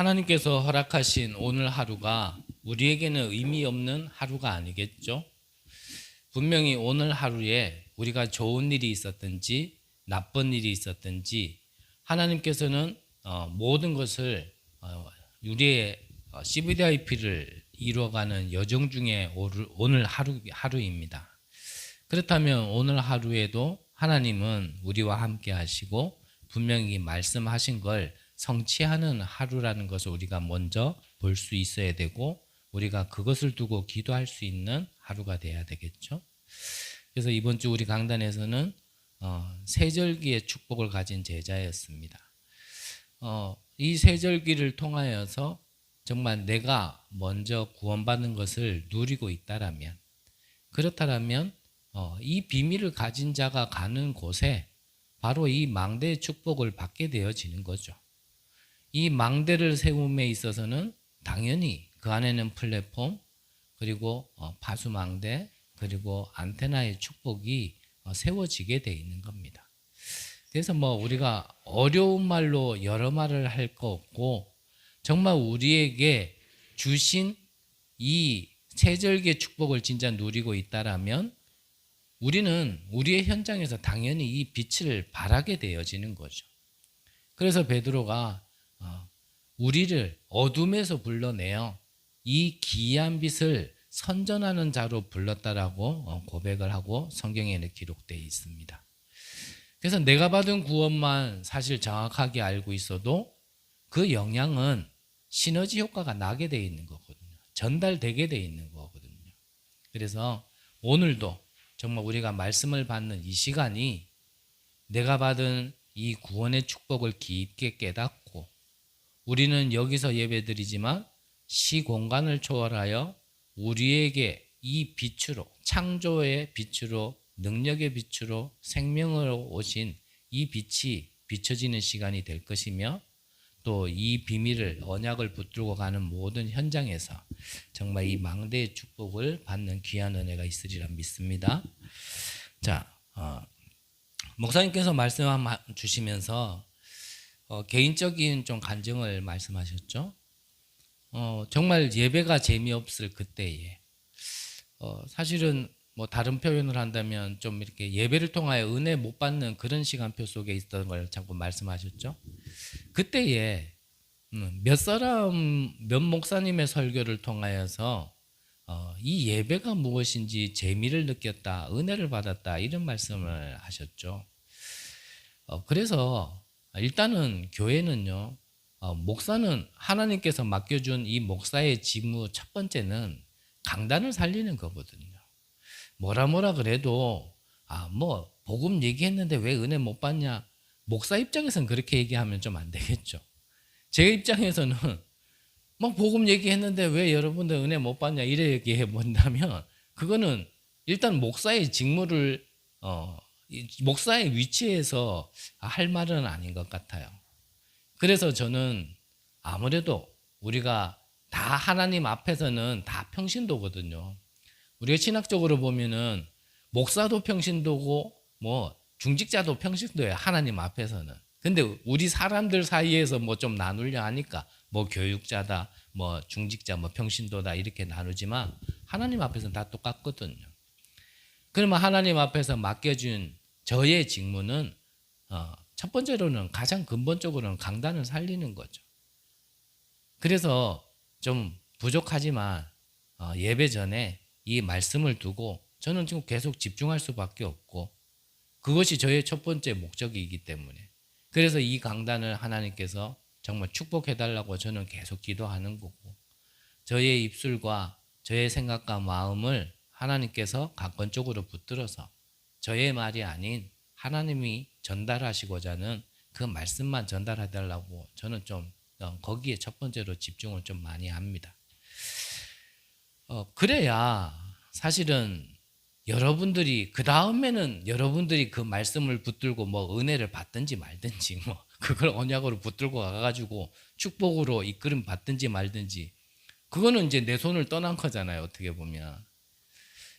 하나님께서 허락하신 오늘 하루가 우리에게는 의미 없는 하루가 아니겠죠? 분명히 오늘 하루에 우리가 좋은 일이 있었든지 나쁜 일이 있었든지 하나님께서는 모든 것을 우리의 CVDIP를 이루어가는 여정 중에 오늘 하루입니다. 그렇다면 오늘 하루에도 하나님은 우리와 함께 하시고 분명히 말씀하신 걸 성취하는 하루라는 것을 우리가 먼저 볼 수 있어야 되고 우리가 그것을 두고 기도할 수 있는 하루가 돼야 되겠죠. 그래서 이번 주 우리 강단에서는 세절기의 축복을 가진 제자였습니다. 이 세절기를 통하여서 정말 내가 먼저 구원받는 것을 누리고 있다라면, 그렇다면 이 비밀을 가진 자가 가는 곳에 바로 이 망대의 축복을 받게 되어지는 거죠. 이 망대를 세움에 있어서는 당연히 그 안에는 플랫폼, 그리고 파수망대, 그리고 안테나의 축복이 세워지게 되어 있는 겁니다. 그래서 우리가 어려운 말로 여러 말을 할 거 없고 정말 우리에게 주신 이 세절기의 축복을 진짜 누리고 있다라면 우리는 우리의 현장에서 당연히 이 빛을 발하게 되어지는 거죠. 그래서 베드로가 우리를 어둠에서 불러내어 이 기이한 빛을 선전하는 자로 불렀다라고 고백을 하고 성경에는 기록되어 있습니다. 그래서 내가 받은 구원만 사실 정확하게 알고 있어도 그 영향은 시너지 효과가 나게 되어 있는 거거든요. 전달되게 되어 있는 거거든요. 그래서 오늘도 정말 우리가 말씀을 받는 이 시간이 내가 받은 이 구원의 축복을 깊게 깨닫고 우리는 여기서 예배드리지만 시공간을 초월하여 우리에게 이 빛으로, 창조의 빛으로, 능력의 빛으로, 생명으로 오신 이 빛이 비춰지는 시간이 될 것이며 또 이 비밀을, 언약을 붙들고 가는 모든 현장에서 정말 이 망대의 축복을 받는 귀한 은혜가 있으리라 믿습니다. 자, 목사님께서 말씀 주시면서 개인적인 좀 간증을 말씀하셨죠. 정말 예배가 재미없을 그때에 사실은 다른 표현을 한다면 좀 이렇게 예배를 통하여 은혜 못 받는 그런 시간표 속에 있던 걸 자꾸 말씀하셨죠. 그때에 몇 목사님의 설교를 통하여서 이 예배가 무엇인지 재미를 느꼈다, 은혜를 받았다 이런 말씀을 하셨죠. 그래서 일단은 교회는요, 목사는 하나님께서 맡겨준 이 목사의 직무 첫 번째는 강단을 살리는 거거든요. 뭐라 그래도 복음 얘기했는데 왜 은혜 못 받냐, 목사 입장에서는 그렇게 얘기하면 좀 안 되겠죠. 제 입장에서는 복음 얘기했는데 왜 여러분들 은혜 못 받냐 이래 얘기해 본다면 그거는 일단 목사의 직무를 목사의 위치에서 할 말은 아닌 것 같아요. 그래서 저는 아무래도 우리가 다 하나님 앞에서는 다 평신도거든요. 우리가 신학적으로 보면은 목사도 평신도고 중직자도 평신도예요. 하나님 앞에서는. 근데 우리 사람들 사이에서 좀 나누려 하니까 교육자다, 중직자, 평신도다 이렇게 나누지만 하나님 앞에서는 다 똑같거든요. 그러면 하나님 앞에서 맡겨준 저의 직무는 첫 번째로는 가장 근본적으로는 강단을 살리는 거죠. 그래서 좀 부족하지만 예배 전에 이 말씀을 두고 저는 지금 계속 집중할 수밖에 없고 그것이 저의 첫 번째 목적이기 때문에 그래서 이 강단을 하나님께서 정말 축복해달라고 저는 계속 기도하는 거고 저의 입술과 저의 생각과 마음을 하나님께서 각권적으로 붙들어서 저의 말이 아닌 하나님이 전달하시고자 하는 그 말씀만 전달해달라고 저는 좀 거기에 첫 번째로 집중을 좀 많이 합니다. 그래야 사실은 여러분들이 그 다음에는 여러분들이 그 말씀을 붙들고 은혜를 받든지 말든지 그걸 언약으로 붙들고 가가지고 축복으로 이끌음 받든지 말든지 그거는 이제 내 손을 떠난 거잖아요, 어떻게 보면.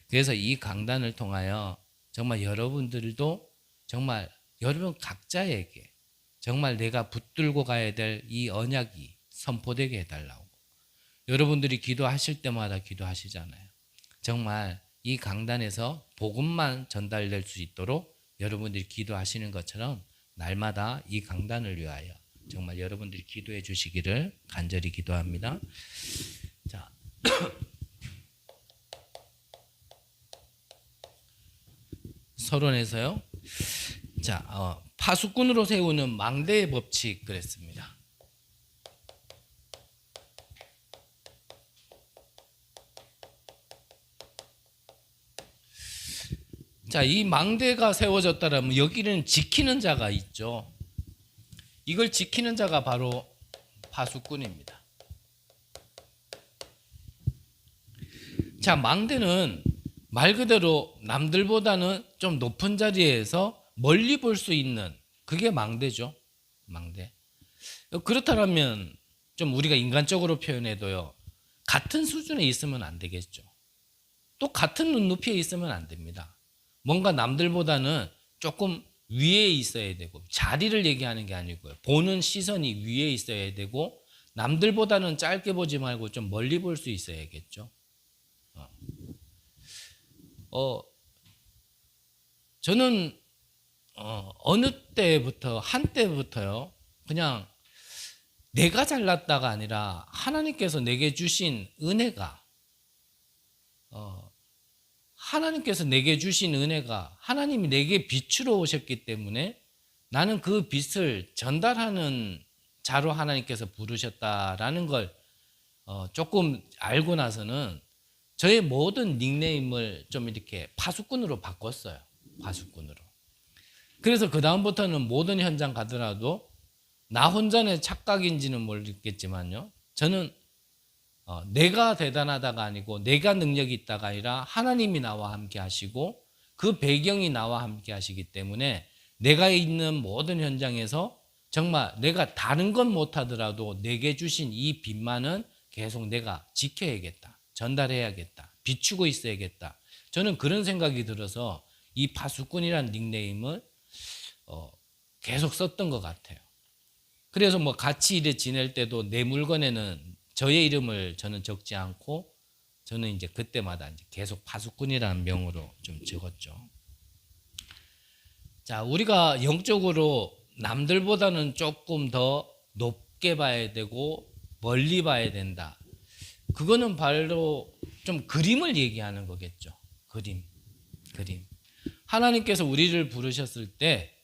그래서 이 강단을 통하여 정말 여러분들도 정말 여러분 각자에게 정말 내가 붙들고 가야 될 이 언약이 선포되게 해달라고. 여러분들이 기도하실 때마다 기도하시잖아요. 정말 이 강단에서 복음만 전달될 수 있도록 여러분들이 기도하시는 것처럼 날마다 이 강단을 위하여 정말 여러분들이 기도해 주시기를 간절히 기도합니다. 자, 서론에서요. 자, 파수꾼으로 세우는 망대의 법칙 그랬습니다. 자, 이 망대가 세워졌다라면 여기는 지키는 자가 있죠. 이걸 지키는 자가 바로 파수꾼입니다. 자, 망대는 말 그대로 남들보다는 좀 높은 자리에서 멀리 볼 수 있는 그게 망대죠. 망대. 그렇다면 좀 우리가 인간적으로 표현해도요. 같은 수준에 있으면 안 되겠죠. 또 같은 눈높이에 있으면 안 됩니다. 뭔가 남들보다는 조금 위에 있어야 되고 자리를 얘기하는 게 아니고요. 보는 시선이 위에 있어야 되고 남들보다는 짧게 보지 말고 좀 멀리 볼 수 있어야겠죠. 저는 어느 때부터 한때부터요. 그냥 내가 잘났다가 아니라 하나님께서 내게 주신 은혜가 하나님께서 내게 주신 은혜가 하나님이 내게 빛으로 오셨기 때문에 나는 그 빛을 전달하는 자로 하나님께서 부르셨다라는 걸 조금 알고 나서는 저의 모든 닉네임을 좀 이렇게 파수꾼으로 바꿨어요. 파수꾼으로. 그래서 그 다음부터는 모든 현장 가더라도 나 혼자의 착각인지는 모르겠지만요. 저는 내가 대단하다가 아니고 내가 능력이 있다가 아니라 하나님이 나와 함께 하시고 그 배경이 나와 함께 하시기 때문에 내가 있는 모든 현장에서 정말 내가 다른 건 못하더라도 내게 주신 이 빛만은 계속 내가 지켜야겠다. 전달해야겠다. 비추고 있어야겠다. 저는 그런 생각이 들어서 이 파수꾼이라는 닉네임을 계속 썼던 것 같아요. 그래서 뭐 같이 이래 지낼 때도 내 물건에는 저의 이름을 저는 적지 않고 저는 이제 그때마다 이제 계속 파수꾼이라는 명으로 좀 적었죠. 자, 우리가 영적으로 남들보다는 조금 더 높게 봐야 되고 멀리 봐야 된다. 그거는 바로 좀 그림을 얘기하는 거겠죠. 그림. 하나님께서 우리를 부르셨을 때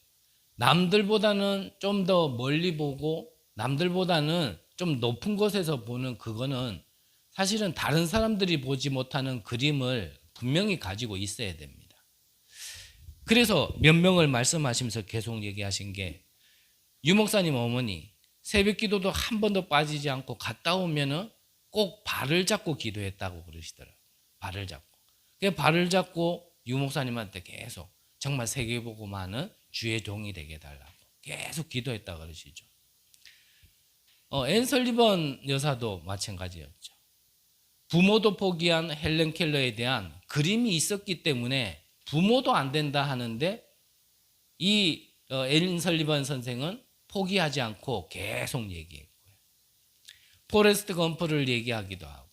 남들보다는 좀 더 멀리 보고 남들보다는 좀 높은 곳에서 보는 그거는 사실은 다른 사람들이 보지 못하는 그림을 분명히 가지고 있어야 됩니다. 그래서 몇 명을 말씀하시면서 계속 얘기하신 게 유목사님 어머니 새벽 기도도 한 번도 빠지지 않고 갔다 오면은 꼭 발을 잡고 기도했다고 그러시더라고요. 발을 잡고. 발을 잡고 유목사님한테 계속 정말 세계복음하는 주의 종이 되게 해달라고 계속 기도했다 그러시죠. 앤 설리번 여사도 마찬가지였죠. 부모도 포기한 헬렌 켈러에 대한 그림이 있었기 때문에 부모도 안 된다 하는데 이 앤 설리번 선생은 포기하지 않고 계속 얘기했고요. 포레스트 검프를 얘기하기도 하고요.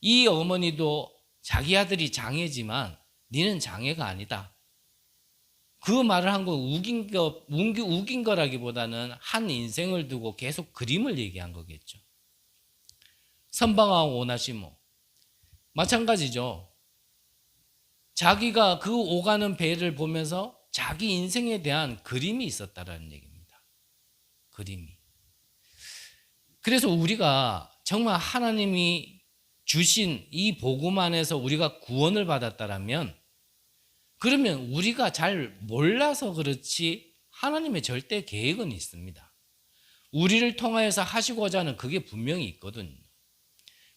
이 어머니도 자기 아들이 장애지만 니는 장애가 아니다. 그 말을 한 건 우긴 거라기보다는 한 인생을 두고 계속 그림을 얘기한 거겠죠. 선방왕 오나시모 마찬가지죠. 자기가 그 오가는 배를 보면서 자기 인생에 대한 그림이 있었다라는 얘기입니다. 그림이. 그래서 우리가 정말 하나님이 주신 이 복음 안에서 우리가 구원을 받았다라면 그러면 우리가 잘 몰라서 그렇지 하나님의 절대 계획은 있습니다. 우리를 통하여서 하시고자 하는 그게 분명히 있거든요.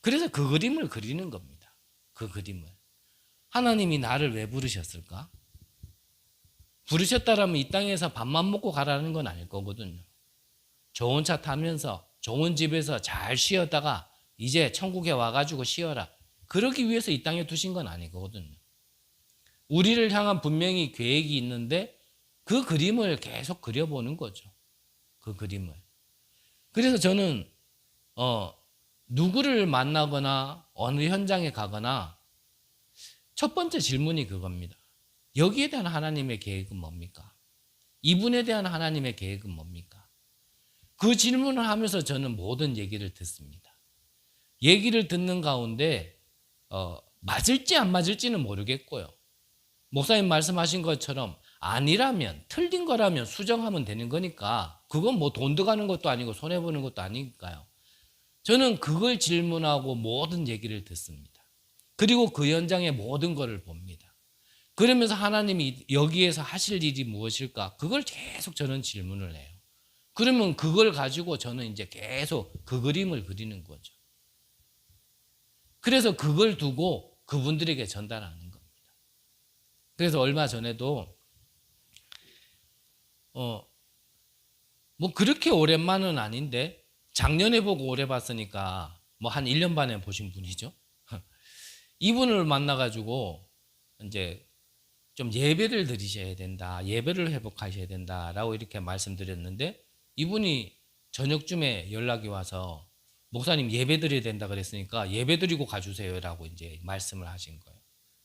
그래서 그 그림을 그리는 겁니다. 그 그림을. 하나님이 나를 왜 부르셨을까? 부르셨다라면 이 땅에서 밥만 먹고 가라는 건 아닐 거거든요. 좋은 차 타면서 좋은 집에서 잘 쉬었다가 이제 천국에 와가지고 쉬어라. 그러기 위해서 이 땅에 두신 건 아니거든요. 우리를 향한 분명히 계획이 있는데 그 그림을 계속 그려보는 거죠. 그 그림을. 그래서 저는 누구를 만나거나 어느 현장에 가거나 첫 번째 질문이 그겁니다. 여기에 대한 하나님의 계획은 뭡니까? 이분에 대한 하나님의 계획은 뭡니까? 그 질문을 하면서 저는 모든 얘기를 듣습니다. 얘기를 듣는 가운데 맞을지 안 맞을지는 모르겠고요. 목사님 말씀하신 것처럼 아니라면, 틀린 거라면 수정하면 되는 거니까 그건 뭐 돈 들어가는 것도 아니고 손해보는 것도 아니니까요. 저는 그걸 질문하고 모든 얘기를 듣습니다. 그리고 그 현장의 모든 것을 봅니다. 그러면서 하나님이 여기에서 하실 일이 무엇일까? 그걸 계속 저는 질문을 해요. 그러면 그걸 가지고 저는 이제 계속 그 그림을 그리는 거죠. 그래서 그걸 두고 그분들에게 전달하는 겁니다. 그래서 얼마 전에도 뭐 그렇게 오랜만은 아닌데 작년에 보고 올해 봤으니까 뭐 한 1년 반에 보신 분이죠. 이분을 만나가지고 이제 좀 예배를 드리셔야 된다, 예배를 회복하셔야 된다라고 이렇게 말씀드렸는데 이분이 저녁쯤에 연락이 와서 목사님 예배 드려야 된다 그랬으니까 예배 드리고 가주세요라고 이제 말씀을 하신 거예요.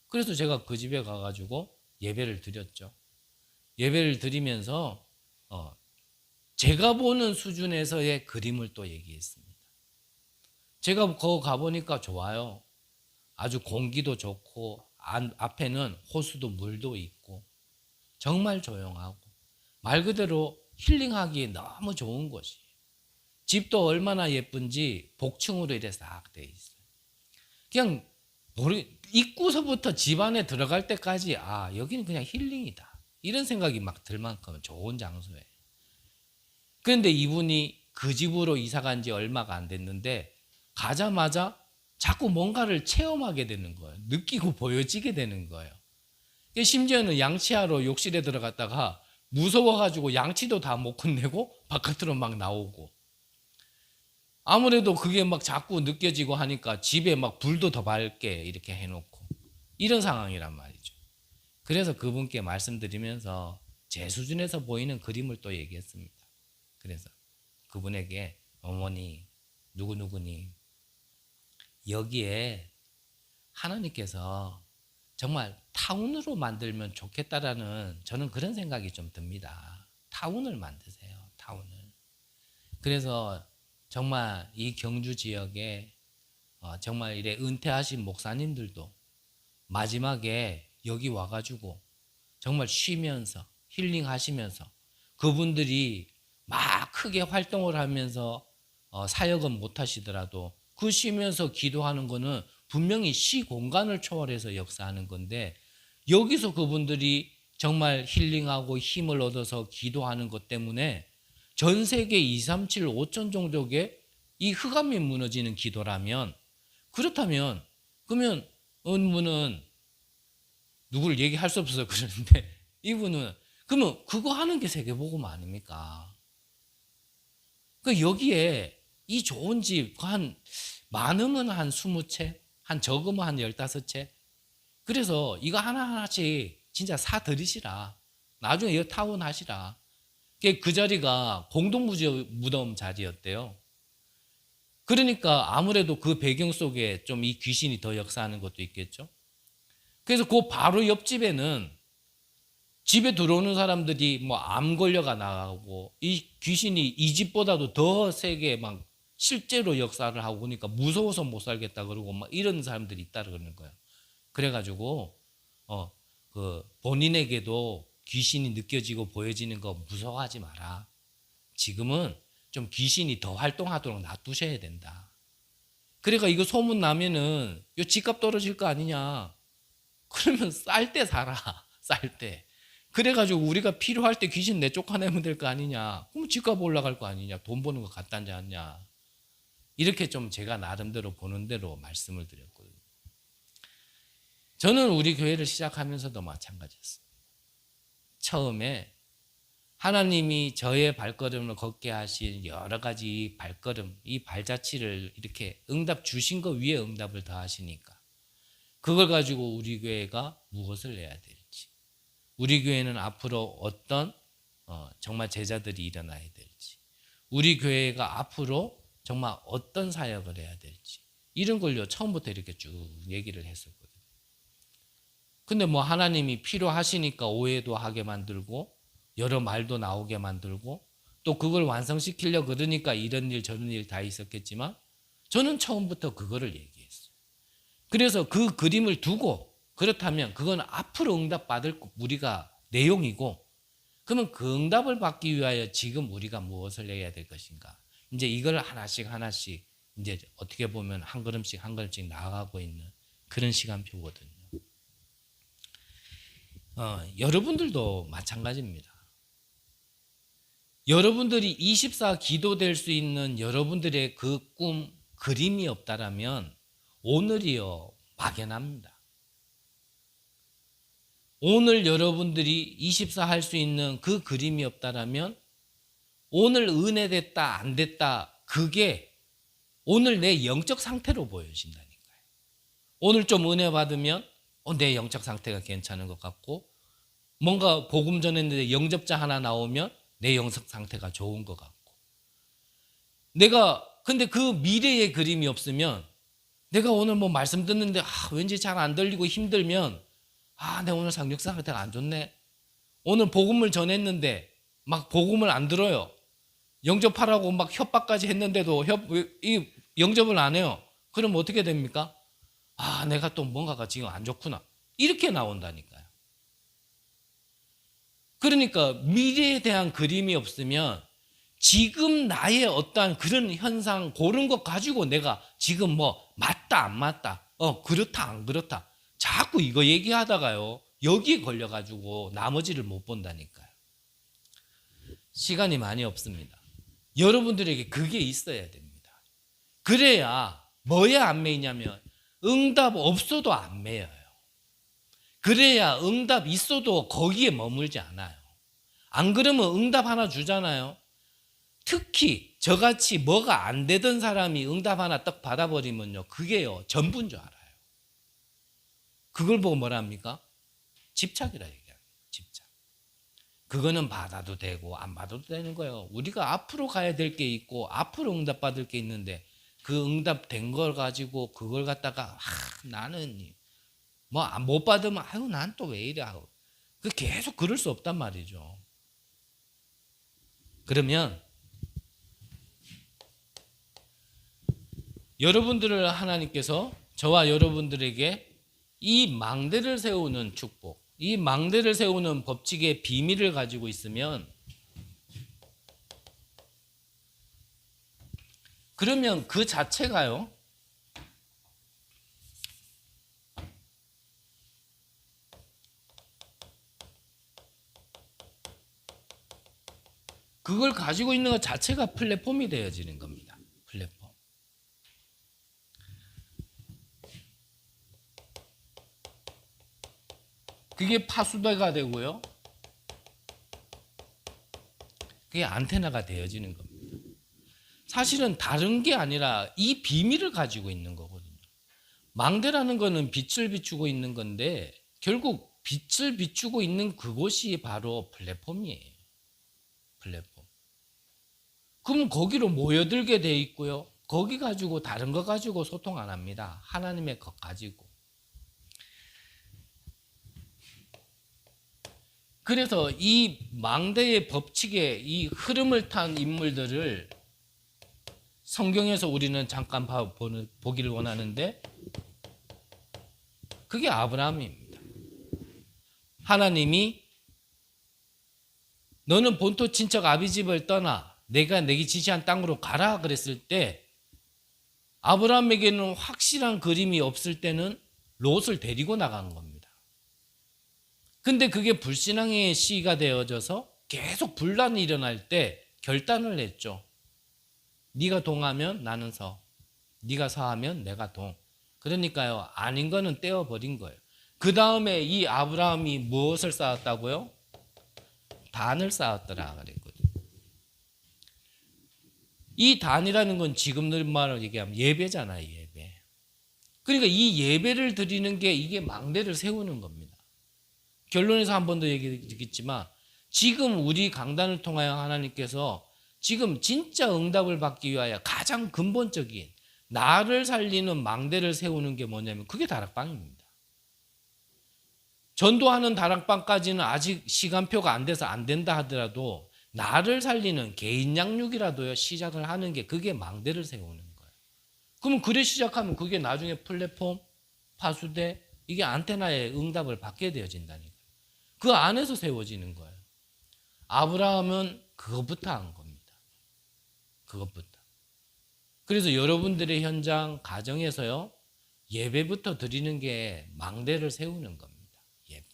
그래서 제가 그 집에 가가지고 예배를 드렸죠. 예배를 드리면서 제가 보는 수준에서의 그림을 또 얘기했습니다. 제가 거기 가보니까 좋아요. 아주 공기도 좋고 앞에는 호수도 물도 있고 정말 조용하고 말 그대로 힐링하기에 너무 좋은 곳이에요. 집도 얼마나 예쁜지 복층으로 이렇게 싹 돼 있어요. 그냥 입구서부터 집 안에 들어갈 때까지 여기는 그냥 힐링이다 이런 생각이 막 들 만큼 좋은 장소예요. 그런데 이분이 그 집으로 이사 간 지 얼마가 안 됐는데 가자마자 자꾸 뭔가를 체험하게 되는 거예요. 느끼고 보여지게 되는 거예요. 심지어는 양치하러 욕실에 들어갔다가 무서워가지고 양치도 다 못 끝내고 바깥으로 막 나오고 아무래도 그게 막 자꾸 느껴지고 하니까 집에 막 불도 더 밝게 이렇게 해놓고 이런 상황이란 말이죠. 그래서 그분께 말씀드리면서 제 수준에서 보이는 그림을 또 얘기했습니다. 그래서 그분에게 어머니 누구누구니 여기에 하나님께서 정말 타운으로 만들면 좋겠다라는 저는 그런 생각이 좀 듭니다. 타운을 만드세요. 타운을. 그래서 정말 이 경주 지역에 정말 이래 은퇴하신 목사님들도 마지막에 여기 와가지고 정말 쉬면서 힐링하시면서 그분들이 막 크게 활동을 하면서 사역은 못 하시더라도 그 쉬면서 기도하는 거는 분명히 시 공간을 초월해서 역사하는 건데 여기서 그분들이 정말 힐링하고 힘을 얻어서 기도하는 것 때문에 전 세계 2, 3, 7, 5천 종족의 이 흑암이 무너지는 기도라면 그렇다면 그러면 은무는 누구를 얘기할 수 없어서 그러는데 이분은 그러면 그거 하는 게 세계복음 아닙니까? 그 여기에 이 좋은 집 한 많으면 한 20채, 한 적으면 한 15채. 그래서 이거 하나하나씩 진짜 사 들이시라. 나중에 이거 타운 하시라. 그 자리가 공동무덤 자리였대요. 그러니까 아무래도 그 배경 속에 좀 이 귀신이 더 역사하는 것도 있겠죠. 그래서 그 바로 옆집에는 집에 들어오는 사람들이 뭐 암 걸려가 나가고 이 귀신이 이 집보다도 더 세게 막 실제로 역사를 하고 그러니까 무서워서 못 살겠다 그러고 막 이런 사람들이 있다 그러는 거예요. 그래가지고 그 본인에게도 귀신이 느껴지고 보여지는 거 무서워하지 마라. 지금은 좀 귀신이 더 활동하도록 놔두셔야 된다. 그러니까 이거 소문 나면은 이 집값 떨어질 거 아니냐. 그러면 쌀 때 살아. 쌀 때. 그래가지고 우리가 필요할 때 귀신 내쫓아내면 될 거 아니냐. 그럼 집값 올라갈 거 아니냐. 돈 버는 거 같다지 않냐. 이렇게 좀 제가 나름대로 보는 대로 말씀을 드렸거든요. 저는 우리 교회를 시작하면서도 마찬가지였어요. 처음에 하나님이 저의 발걸음을 걷게 하신 여러 가지 발걸음, 이 발자취를 이렇게 응답 주신 거 위에 응답을 더하시니까 그걸 가지고 우리 교회가 무엇을 해야 될지, 우리 교회는 앞으로 어떤 정말 제자들이 일어나야 될지, 우리 교회가 앞으로 정말 어떤 사역을 해야 될지 이런 걸요 처음부터 이렇게 쭉 얘기를 했었거든요. 근데 뭐 하나님이 필요하시니까 오해도 하게 만들고 여러 말도 나오게 만들고 또 그걸 완성시키려고 그러니까 이런 일 저런 일 다 있었겠지만 저는 처음부터 그거를 얘기했어요. 그래서 그 그림을 두고 그렇다면 그건 앞으로 응답받을 우리가 내용이고 그러면 그 응답을 받기 위하여 지금 우리가 무엇을 해야 될 것인가. 이제 이걸 하나씩 하나씩 이제 어떻게 보면 한 걸음씩 한 걸음씩 나아가고 있는 그런 시간표거든요. 여러분들도 마찬가지입니다. 여러분들이 24 기도될 수 있는 여러분들의 그 꿈, 그림이 없다라면 오늘이요 막연합니다. 오늘 여러분들이 24 할 수 있는 그 그림이 없다라면 오늘 은혜 됐다 안 됐다 그게 오늘 내 영적 상태로 보여진다니까요. 오늘 좀 은혜 받으면 내 영적 상태가 괜찮은 것 같고 뭔가 복음 전했는데 영접자 하나 나오면 내 영적 상태가 좋은 것 같고 내가 근데 그 미래의 그림이 없으면 내가 오늘 뭐 말씀 듣는데 왠지 잘 안 들리고 힘들면 내 오늘 영적 상태가 안 좋네. 오늘 복음을 전했는데 막 복음을 안 들어요. 영접하라고 막 협박까지 했는데도 영접을 안 해요. 그럼 어떻게 됩니까? 내가 또 뭔가가 지금 안 좋구나. 이렇게 나온다니까요. 그러니까 미래에 대한 그림이 없으면 지금 나의 어떠한 그런 현상 그런 것 가지고 내가 지금 뭐 맞다 안 맞다 그렇다 안 그렇다 자꾸 이거 얘기하다가요 여기에 걸려가지고 나머지를 못 본다니까요. 시간이 많이 없습니다. 여러분들에게 그게 있어야 됩니다. 그래야 뭐에 안 매이냐면 응답 없어도 안 매여요. 그래야 응답 있어도 거기에 머물지 않아요. 안 그러면 응답 하나 주잖아요. 특히 저같이 뭐가 안 되던 사람이 응답 하나 딱 받아버리면요 그게요 전부인 줄 알아요. 그걸 보고 뭐라 합니까? 집착이라 얘기합니다. 집착. 그거는 받아도 되고 안 받아도 되는 거예요. 우리가 앞으로 가야 될 게 있고 앞으로 응답 받을 게 있는데 그 응답 된 걸 가지고 그걸 갖다가 나는 뭐 못 받으면 난 또 왜 이래 하고 그 계속 그럴 수 없단 말이죠. 그러면 여러분들을 하나님께서 저와 여러분들에게 이 망대를 세우는 축복, 이 망대를 세우는 법칙의 비밀을 가지고 있으면 그러면 그 자체가요 그걸 가지고 있는 것 자체가 플랫폼이 되어지는 겁니다. 플랫폼. 그게 파수대가 되고요. 그게 안테나가 되어지는 겁니다. 사실은 다른 게 아니라 이 비밀을 가지고 있는 거거든요. 망대라는 거는 빛을 비추고 있는 건데 결국 빛을 비추고 있는 그곳이 바로 플랫폼이에요. 플랫폼. 그럼 거기로 모여들게 돼 있고요. 거기 가지고 다른 거 가지고 소통 안 합니다. 하나님의 것 가지고. 그래서 이 망대의 법칙의 이 흐름을 탄 인물들을 성경에서 우리는 잠깐 보기를 원하는데 그게 아브라함입니다. 하나님이 너는 본토 친척 아비 집을 떠나 내가 내게 지시한 땅으로 가라 그랬을 때 아브라함에게는 확실한 그림이 없을 때는 롯을 데리고 나간 겁니다. 근데 그게 불신앙의 시기가 되어져서 계속 분란이 일어날 때 결단을 했죠. 네가 동하면 나는 서, 네가 서하면 내가 동. 그러니까요 아닌 거는 떼어버린 거예요. 그 다음에 이 아브라함이 무엇을 쌓았다고요? 단을 쌓았더라 그랬거든요. 이 단이라는 건 지금 늘 말을 얘기하면 예배잖아요. 예배. 그러니까 이 예배를 드리는 게 이게 망대를 세우는 겁니다. 결론에서 한 번 더 얘기했지만 지금 우리 강단을 통하여 하나님께서 지금 진짜 응답을 받기 위하여 가장 근본적인 나를 살리는 망대를 세우는 게 뭐냐면 그게 다락방입니다. 전도하는 다락방까지는 아직 시간표가 안 돼서 안 된다 하더라도 나를 살리는 개인 양육이라도요 시작을 하는 게 그게 망대를 세우는 거예요. 그러면 그래 시작하면 그게 나중에 플랫폼, 파수대, 이게 안테나의 응답을 받게 되어진다니까요. 그 안에서 세워지는 거예요. 아브라함은 그것부터 한 겁니다. 그것부터. 그래서 여러분들의 현장 가정에서요 예배부터 드리는 게 망대를 세우는 겁니다. 예배.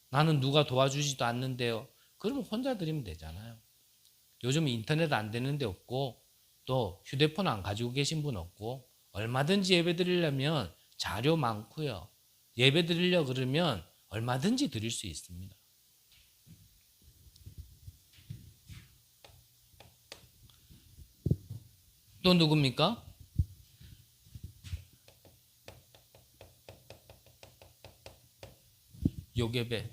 나는 누가 도와주지도 않는데요. 그러면 혼자 드리면 되잖아요. 요즘 인터넷 안 되는 데 없고 또 휴대폰 안 가지고 계신 분 없고 얼마든지 예배 드리려면 자료 많고요. 예배 드리려 그러면 얼마든지 드릴 수 있습니다. 또 누굽니까? 요게벳.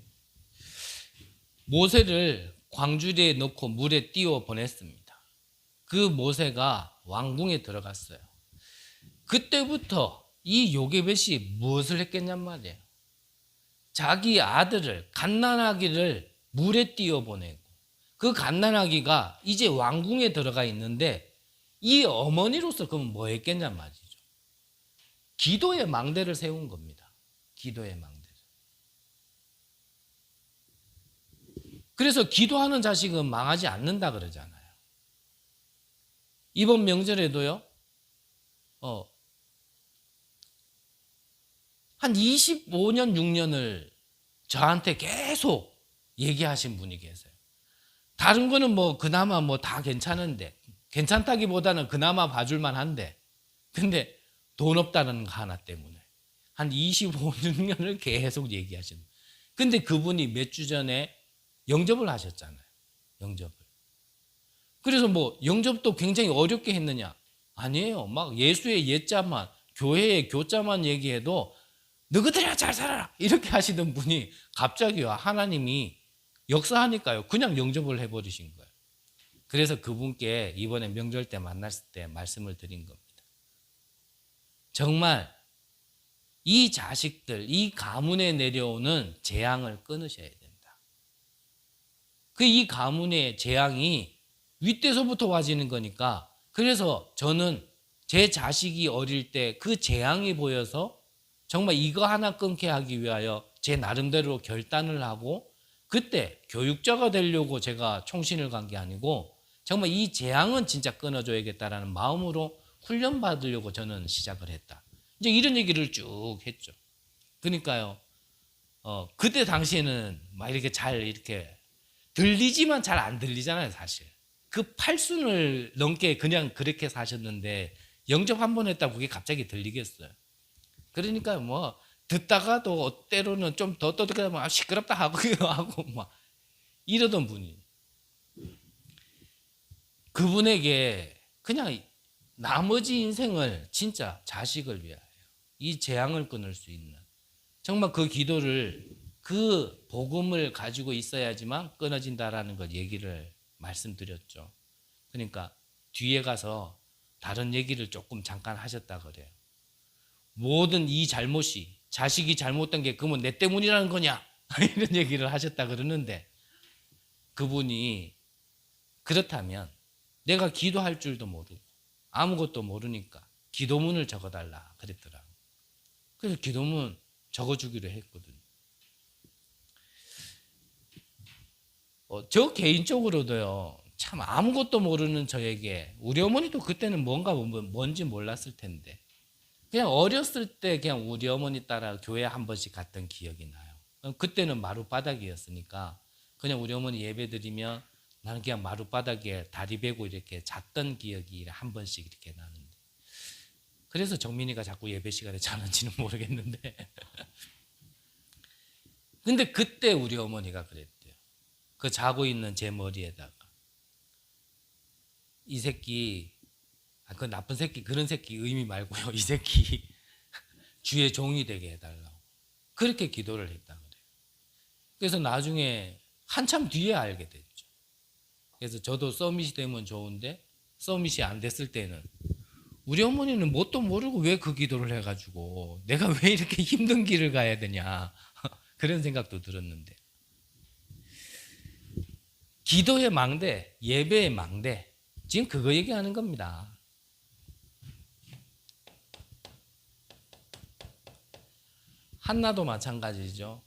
모세를 광주리에 넣고 물에 띄워 보냈습니다. 그 모세가 왕궁에 들어갔어요. 그때부터 이 요게벳이 무엇을 했겠냔 말이에요. 자기 아들을 갓난아기를 물에 띄워 보내고 그 갓난아기가 이제 왕궁에 들어가 있는데 이 어머니로서 그럼 뭐 했겠냔 말이죠. 기도의 망대를 세운 겁니다. 기도의 망대. 그래서 기도하는 자식은 망하지 않는다 그러잖아요. 이번 명절에도요. 한 25년, 6년을 저한테 계속 얘기하신 분이 계세요. 다른 거는 뭐 그나마 뭐 다 괜찮은데 괜찮다기보다는 그나마 봐줄만 한데 근데 돈 없다는 거 하나 때문에 한 25년을 계속 얘기하시는. 근데 그분이 몇 주 전에 영접을 하셨잖아요. 영접을. 그래서 뭐 영접도 굉장히 어렵게 했느냐? 아니에요. 막 예수의 예자만 교회의 교자만 얘기해도 너희들이야 잘 살아라 이렇게 하시던 분이 갑자기요 하나님이 역사하니까요 그냥 영접을 해버리신 거예요. 그래서 그분께 이번에 명절 때 만났을 때 말씀을 드린 겁니다. 정말 이 자식들, 이 가문에 내려오는 재앙을 끊으셔야 된다. 그 이 가문의 재앙이 윗대서부터 와지는 거니까 그래서 저는 제 자식이 어릴 때 그 재앙이 보여서 정말 이거 하나 끊게 하기 위하여 제 나름대로 결단을 하고 그때 교육자가 되려고 제가 총신을 간 게 아니고 정말 이 재앙은 진짜 끊어줘야겠다라는 마음으로 훈련받으려고 저는 시작을 했다. 이제 이런 얘기를 쭉 했죠. 그러니까요. 그때 당시에는 막 이렇게 잘 이렇게 들리지만 잘 안 들리잖아요, 사실. 그 팔순을 넘게 그냥 그렇게 사셨는데 영접 한 번 했다고 그게 갑자기 들리겠어요. 그러니까 뭐 듣다가도 때로는 좀 더 떠들면 시끄럽다 하고 막 이러던 분이 그분에게 그냥 나머지 인생을 진짜 자식을 위하여 이 재앙을 끊을 수 있는 정말 그 기도를 그 복음을 가지고 있어야지만 끊어진다라는 걸 얘기를 말씀드렸죠. 그러니까 뒤에 가서 다른 얘기를 조금 잠깐 하셨다 그래요. 모든 이 잘못이 자식이 잘못된 게 그러면 내 때문이라는 거냐 이런 얘기를 하셨다 그러는데 그분이 그렇다면 내가 기도할 줄도 모르고 아무것도 모르니까 기도문을 적어달라 그랬더라고. 그래서 기도문 적어주기로 했거든요. 저 개인적으로도요 참 아무것도 모르는 저에게 우리 어머니도 그때는 뭔지 몰랐을 텐데 그냥 어렸을 때 그냥 우리 어머니 따라 교회 한 번씩 갔던 기억이 나요. 그때는 마룻바닥이었으니까 그냥 우리 어머니 예배 드리면 나는 그냥 마룻바닥에 다리 베고 이렇게 잤던 기억이 한 번씩 이렇게 나는데 그래서 정민이가 자꾸 예배 시간에 자는지는 모르겠는데 근데 그때 우리 어머니가 그랬대요. 그 자고 있는 제 머리에다가 이 새끼 그 나쁜 새끼 그런 새끼 의미 말고요. 이 새끼 주의 종이 되게 해달라고 그렇게 기도를 했다 그래요. 그래서 나중에 한참 뒤에 알게 됐죠. 그래서 저도 서밋이 되면 좋은데 서밋이 안 됐을 때는 우리 어머니는 뭣도 모르고 왜 그 기도를 해가지고 내가 왜 이렇게 힘든 길을 가야 되냐 그런 생각도 들었는데, 기도의 망대, 예배의 망대, 지금 그거 얘기하는 겁니다. 한나도 마찬가지죠.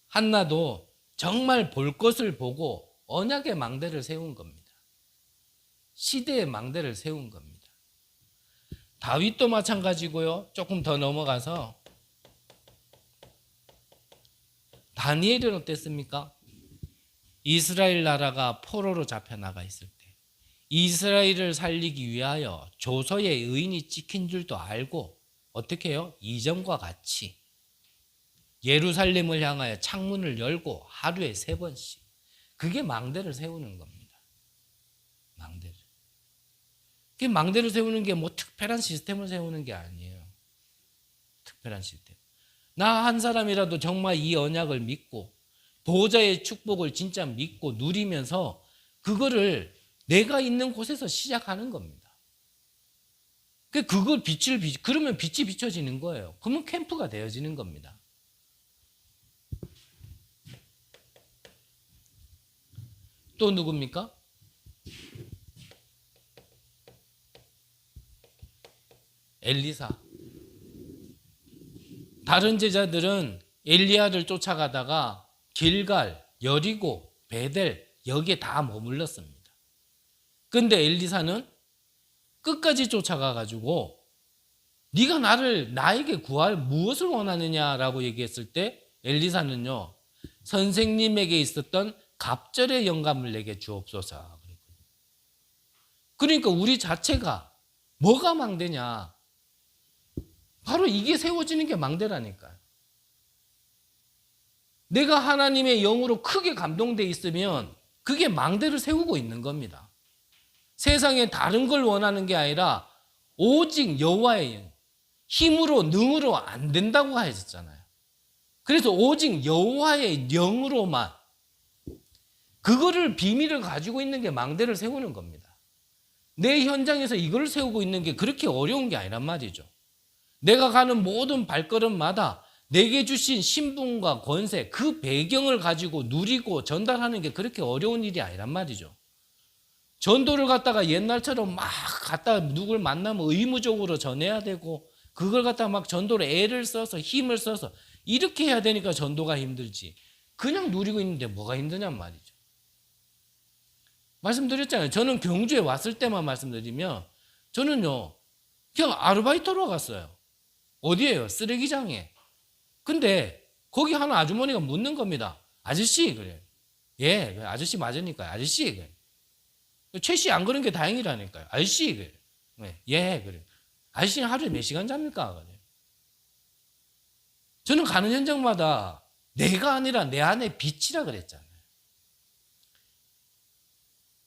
한나도 정말 볼 것을 보고 언약의 망대를 세운 겁니다. 시대의 망대를 세운 겁니다. 다윗도 마찬가지고요. 조금 더 넘어가서 다니엘은 어땠습니까? 이스라엘 나라가 포로로 잡혀나가 있을 때 이스라엘을 살리기 위하여 조서의 의인이 찍힌 줄도 알고 어떻게 해요? 이전과 같이 예루살렘을 향하여 창문을 열고 하루에 3번씩, 그게 망대를 세우는 겁니다. 망대를. 그 망대를 세우는 게 뭐 특별한 시스템을 세우는 게 아니에요. 특별한 시스템. 나 한 사람이라도 정말 이 언약을 믿고 보호자의 축복을 진짜 믿고 누리면서 그거를 내가 있는 곳에서 시작하는 겁니다. 그걸 그러면 빛이 비춰지는 거예요. 그러면 캠프가 되어지는 겁니다. 또 누굽니까? 엘리사. 다른 제자들은 엘리야를 쫓아가다가 길갈, 여리고, 베델 여기에 다 머물렀습니다. 근데 엘리사는 끝까지 쫓아가가지고 네가 나에게 구할 무엇을 원하느냐라고 얘기했을 때 엘리사는요, 선생님에게 있었던 갑절의 영감을 내게 주옵소서. 그러니까 우리 자체가 뭐가 망대냐? 바로 이게 세워지는 게 망대라니까요. 내가 하나님의 영으로 크게 감동돼 있으면 그게 망대를 세우고 있는 겁니다. 세상에 다른 걸 원하는 게 아니라 오직 여호와의 영, 힘으로 능으로 안 된다고 하셨잖아요. 그래서 오직 여호와의 영으로만, 그거를 비밀을 가지고 있는 게 망대를 세우는 겁니다. 내 현장에서 이걸 세우고 있는 게 그렇게 어려운 게 아니란 말이죠. 내가 가는 모든 발걸음마다 내게 주신 신분과 권세, 그 배경을 가지고 누리고 전달하는 게 그렇게 어려운 일이 아니란 말이죠. 전도를 갖다가 옛날처럼 막 갖다 누굴 만나면 의무적으로 전해야 되고 그걸 갖다가 막 전도를 애를 써서 힘을 써서 이렇게 해야 되니까 전도가 힘들지, 그냥 누리고 있는데 뭐가 힘드냔 말이죠. 말씀드렸잖아요. 저는 경주에 왔을 때만 말씀드리면 저는요 그냥 아르바이트로 갔어요. 어디에요? 쓰레기장에. 근데 거기 하는 아주머니가 묻는 겁니다. 아저씨, 그래. 예, 아저씨 맞으니까요. 아저씨, 그래. 최 씨 안 그런 게 다행이라니까요. 아저씨, 그래. 예, 그래. 아저씨는 하루에 몇 시간 잡니까? 그래. 저는 가는 현장마다 내가 아니라 내 안에 빛이라 그랬잖아요.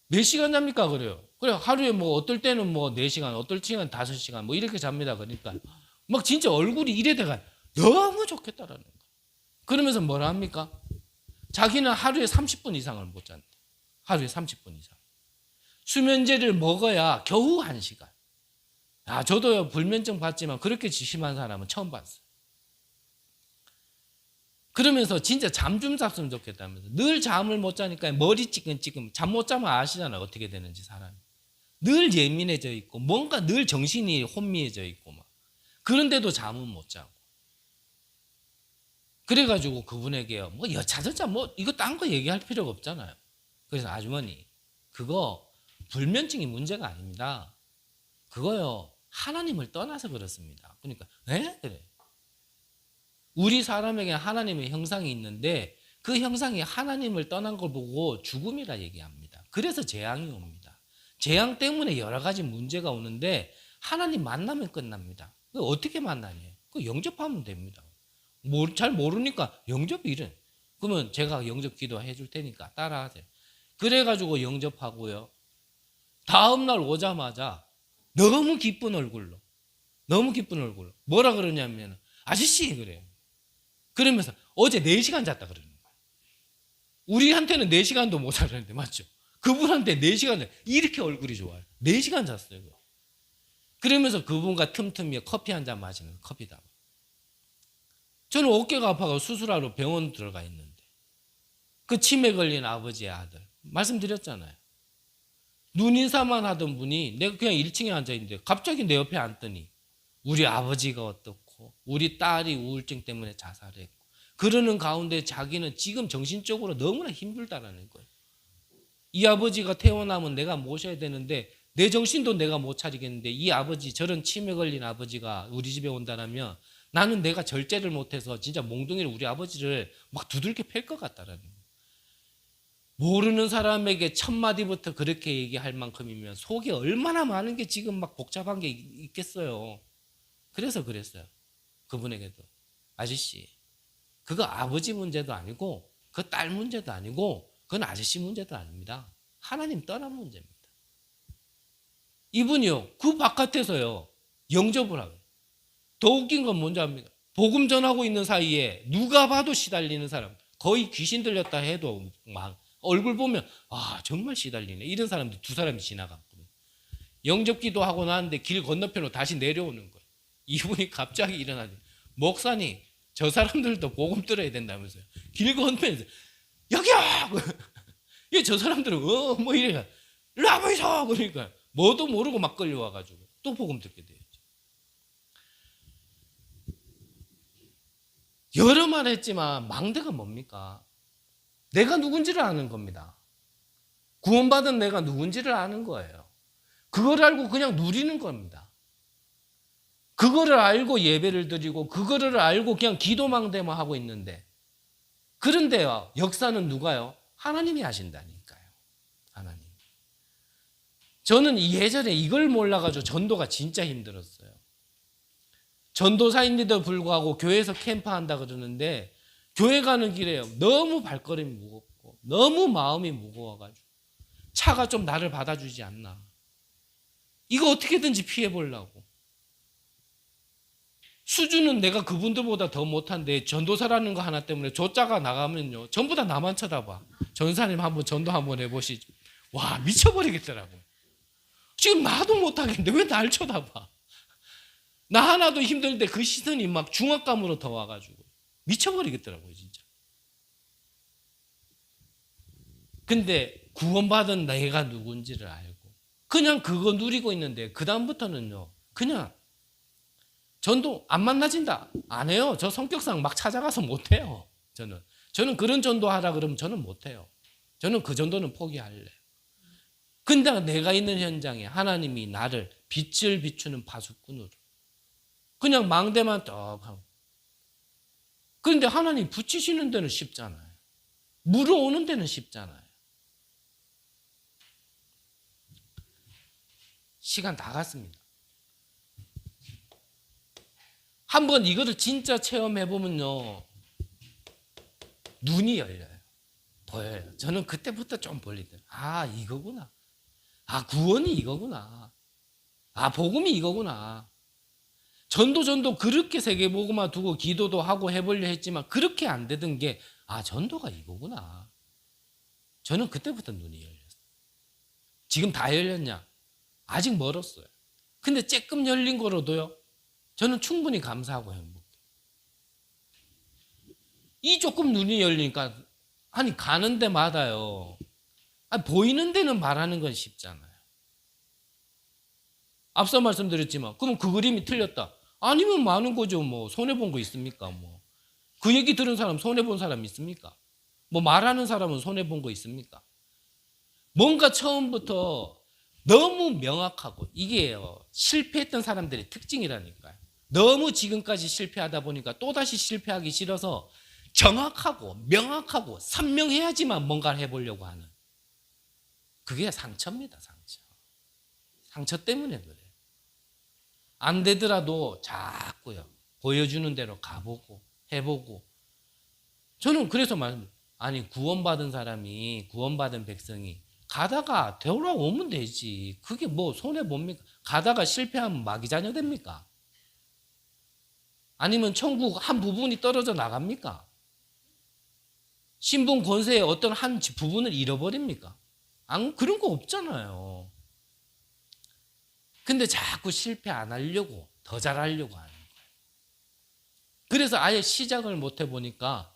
몇 시간 잡니까? 그래요. 그래, 하루에 뭐 어떨 때는 뭐 4시간, 어떨 때는 5시간 뭐 이렇게 잡니다. 그러니까 막 진짜 얼굴이 이래 돼가 너무 좋겠다라는 거예요. 그러면서 뭐라 합니까? 자기는 하루에 30분 이상을 못 잔다. 하루에 30분 이상. 수면제를 먹어야 겨우 1시간. 아, 저도요 불면증 받지만 그렇게 심한 사람은 처음 봤어요. 그러면서 진짜 잠 좀 잤으면 좋겠다면서 늘 잠을 못 자니까 머리 찌끔찌끔, 잠 못 자면 아시잖아요. 어떻게 되는지 사람이. 늘 예민해져 있고 뭔가 늘 정신이 혼미해져 있고 막. 그런데도 잠은 못 자고. 그래가지고 그분에게요, 뭐 여차저차 뭐 이거 딴 거 얘기할 필요가 없잖아요. 그래서 아주머니, 그거 불면증이 문제가 아닙니다. 그거요 하나님을 떠나서 그렇습니다. 그러니까 에? 그래. 우리 사람에게 하나님의 형상이 있는데 그 형상이 하나님을 떠난 걸 보고 죽음이라 얘기합니다. 그래서 재앙이 옵니다. 재앙 때문에 여러 가지 문제가 오는데 하나님 만나면 끝납니다. 어떻게 만나냐? 그 영접하면 됩니다. 잘 모르니까 영접이 이래. 그러면 제가 영접 기도해 줄 테니까 따라하세요. 그래가지고 영접하고요. 다음날 오자마자 너무 기쁜 얼굴로 뭐라 그러냐면 아저씨, 그래요. 그러면서 어제 4시간 잤다 그러는 거예요. 우리한테는 4시간도 못 자는데 맞죠? 그분한테 4시간 이렇게 얼굴이 좋아요. 4시간 잤어요. 그러면서 그분과 틈틈이 커피 한 잔 마시는 커피다. 저는 어깨가 아파서 수술하러 병원 들어가 있는데 그 치매 걸린 아버지의 아들 말씀드렸잖아요. 눈인사만 하던 분이 내가 그냥 1층에 앉아있는데 갑자기 내 옆에 앉더니 우리 아버지가 어떻고 우리 딸이 우울증 때문에 자살했고 그러는 가운데 자기는 지금 정신적으로 너무나 힘들다라는 거예요. 이 아버지가 태어나면 내가 모셔야 되는데 내 정신도 내가 못 차리겠는데 이 아버지 저런 치매 걸린 아버지가 우리 집에 온다면 나는 내가 절제를 못해서 진짜 몽둥이를 우리 아버지를 막 두들겨 팰 것 같다라는 거예요. 모르는 사람에게 첫 마디부터 그렇게 얘기할 만큼이면 속에 얼마나 많은 게 지금 막 복잡한 게 있겠어요. 그래서 그랬어요. 그분에게도 아저씨 그거 아버지 문제도 아니고 그 딸 문제도 아니고 그건 아저씨 문제도 아닙니다. 하나님 떠난 문제입니다. 이분이요 그 바깥에서요 영접을 하고 더 웃긴 건 뭔지 압니까? 복음 전하고 있는 사이에 누가 봐도 시달리는 사람 거의 귀신 들렸다 해도 막 얼굴 보면 아 정말 시달리네 이런 사람들 2사람이 지나갔거든요. 영접기도 하고 나는데 길 건너편으로 다시 내려오는 거예요. 이분이 갑자기 일어나죠. 목사님 저 사람들도 복음 들어야 된다면서요. 길 건너편에서 여기요. 저 사람들은 뭐 이래가 일로 와보이소 그러니까 뭐도 모르고 막 끌려와가지고 또 복음 듣게 돼요. 여러 말 했지만 망대가 뭡니까? 내가 누군지를 아는 겁니다. 구원받은 내가 누군지를 아는 거예요. 그걸 알고 그냥 누리는 겁니다. 그거를 알고 예배를 드리고 그거를 알고 그냥 기도망대만 하고 있는데 그런데요 역사는 누가요? 하나님이 하신다니까요. 하나님. 저는 예전에 이걸 몰라가지고 전도가 진짜 힘들었어요. 전도사인데도 불구하고 교회에서 캠프한다 그러는데 교회 가는 길에 너무 발걸음이 무겁고 너무 마음이 무거워가지고 차가 좀 나를 받아주지 않나. 이거 어떻게든지 피해보려고. 수준은 내가 그분들보다 더 못한데 전도사라는 거 하나 때문에 조자가 나가면요 전부 다 나만 쳐다봐. 전사님 한번 전도 한번 해보시죠. 와 미쳐버리겠더라고요. 지금 나도 못하겠는데 왜 날 쳐다봐. 나 하나도 힘들 때 그 시선이 막 중압감으로 더 와가지고 미쳐버리겠더라고요 진짜. 근데 구원받은 내가 누군지를 알고 그냥 그거 누리고 있는데 그 다음부터는요 그냥 전도 안 만나진다 안 해요. 저 성격상 막 찾아가서 못해요. 저는 그런 전도하라 그러면 저는 못해요. 저는 그 정도는 포기할래요. 근데 내가 있는 현장에 하나님이 나를 빛을 비추는 파수꾼으로 그냥 망대만 떡 하고 그런데 하나님 붙이시는 데는 쉽잖아요. 물어오는 데는 쉽잖아요. 시간 다 갔습니다. 한번 이거를 진짜 체험해보면요 눈이 열려요. 보여요. 저는 그때부터 좀 벌리더라고요. 아 이거구나. 아 구원이 이거구나. 아 복음이 이거구나. 전도 그렇게 세계복음화 두고 기도도 하고 해보려 했지만 그렇게 안 되던 게 아 전도가 이거구나. 저는 그때부터 눈이 열렸어요. 지금 다 열렸냐? 아직 멀었어요. 근데 쬐끔 열린 거로도요 저는 충분히 감사하고 행복해요. 이 조금 눈이 열리니까 아니 가는 데마다요 아니, 보이는 데는 말하는 건 쉽잖아요. 앞서 말씀드렸지만 그럼 그 그림이 틀렸다. 아니면 많은 거죠. 뭐 손해본 거 있습니까? 뭐 그 얘기 들은 사람 손해본 사람 있습니까? 뭐 말하는 사람은 손해본 거 있습니까? 뭔가 처음부터 너무 명확하고 이게요 실패했던 사람들의 특징이라니까요. 너무 지금까지 실패하다 보니까 또다시 실패하기 싫어서 정확하고 명확하고 선명해야지만 뭔가를 해보려고 하는 그게 상처입니다. 상처 때문에 그래요. 안 되더라도 자꾸요 보여주는 대로 가보고 해보고 저는 그래서 말합니다. 아니 구원받은 사람이 구원받은 백성이 가다가 돌아오면 되지. 그게 뭐 손해봅니까? 가다가 실패하면 마귀자녀 됩니까? 아니면 천국 한 부분이 떨어져 나갑니까? 신분 권세의 어떤 한 부분을 잃어버립니까? 그런 거 없잖아요. 근데 자꾸 실패 안 하려고 더 잘하려고 하는 거예요. 그래서 아예 시작을 못 해보니까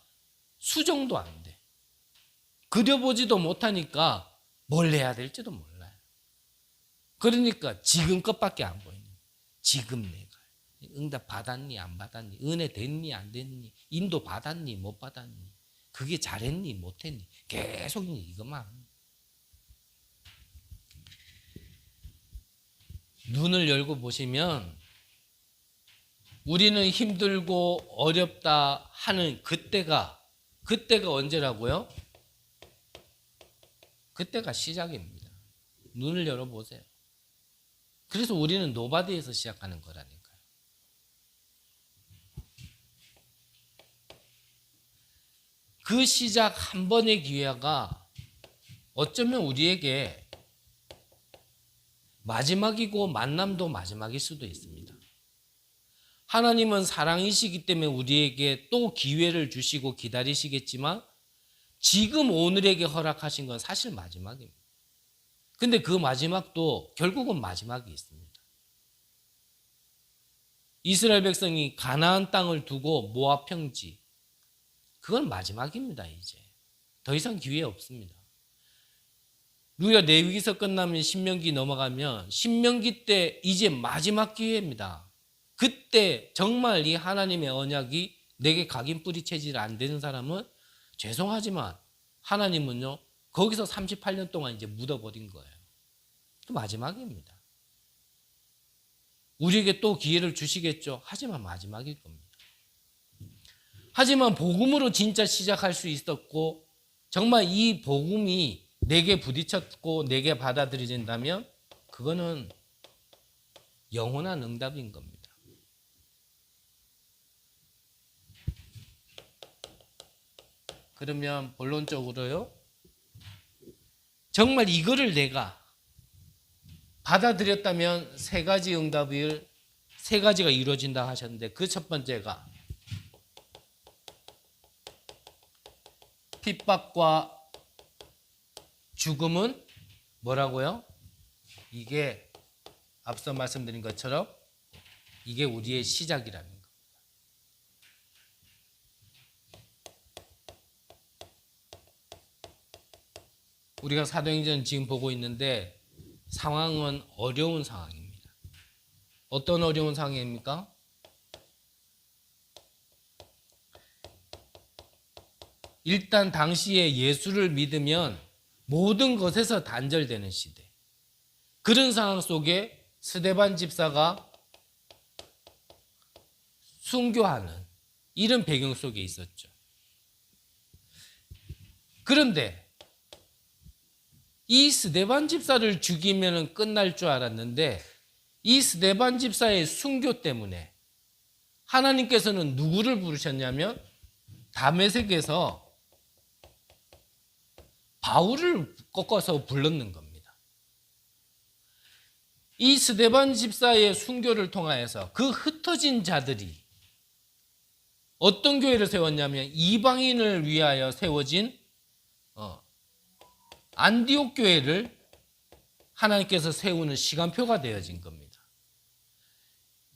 수정도 안 돼. 그려보지도 못하니까 뭘 해야 될지도 몰라요. 그러니까 지금 것밖에 안 보이는 거예요. 지금 내가 응답 받았니 안 받았니, 은혜 됐니 안 됐니, 인도 받았니 못 받았니, 그게 잘했니 못했니, 계속 이것만. 눈을 열고 보시면 우리는 힘들고 어렵다 하는 그때가 언제라고요? 그때가 시작입니다. 눈을 열어보세요. 그래서 우리는 노바디에서 시작하는 거라니까요. 그 시작 한 번의 기회가 어쩌면 우리에게 마지막이고 만남도 마지막일 수도 있습니다. 하나님은 사랑이시기 때문에 우리에게 또 기회를 주시고 기다리시겠지만 지금 오늘에게 허락하신 건 사실 마지막입니다. 근데 그 마지막도 결국은 마지막이 있습니다. 이스라엘 백성이 가나안 땅을 두고 모압 평지, 그건 마지막입니다. 이제 더 이상 기회 없습니다. 우리가 레위기서 끝나면 신명기 넘어가면 신명기 때 이제 마지막 기회입니다. 그때 정말 이 하나님의 언약이 내게 각인 뿌리 체질 안 되는 사람은 죄송하지만 하나님은요 거기서 38년 동안 이제 묻어버린 거예요. 그 마지막입니다. 우리에게 또 기회를 주시겠죠. 하지만 마지막일 겁니다. 하지만 복음으로 진짜 시작할 수 있었고 정말 이 복음이 내게 부딪혔고 내게 받아들여진다면 그거는 영원한 응답인 겁니다. 그러면 본론적으로요, 정말 이거를 내가 받아들였다면 세 가지가 이루어진다 하셨는데 그 첫 번째가 핍박과 죽음은 뭐라고요? 이게 앞서 말씀드린 것처럼 이게 우리의 시작이라는 거. 우리가 사도행전 지금 보고 있는데 상황은 어려운 상황입니다. 어떤 어려운 상황입니까? 일단 당시에 예수를 믿으면 모든 것에서 단절되는 시대. 그런 상황 속에 스데반 집사가 순교하는 이런 배경 속에 있었죠. 그런데 이 스데반 집사를 죽이면 끝날 줄 알았는데 이 스데반 집사의 순교 때문에 하나님께서는 누구를 부르셨냐면 다메섹에서 바울을 꺾어서 불렀는 겁니다. 이 스데반 집사의 순교를 통하여서 그 흩어진 자들이 어떤 교회를 세웠냐면 이방인을 위하여 세워진 안디옥 교회를 하나님께서 세우는 시간표가 되어진 겁니다.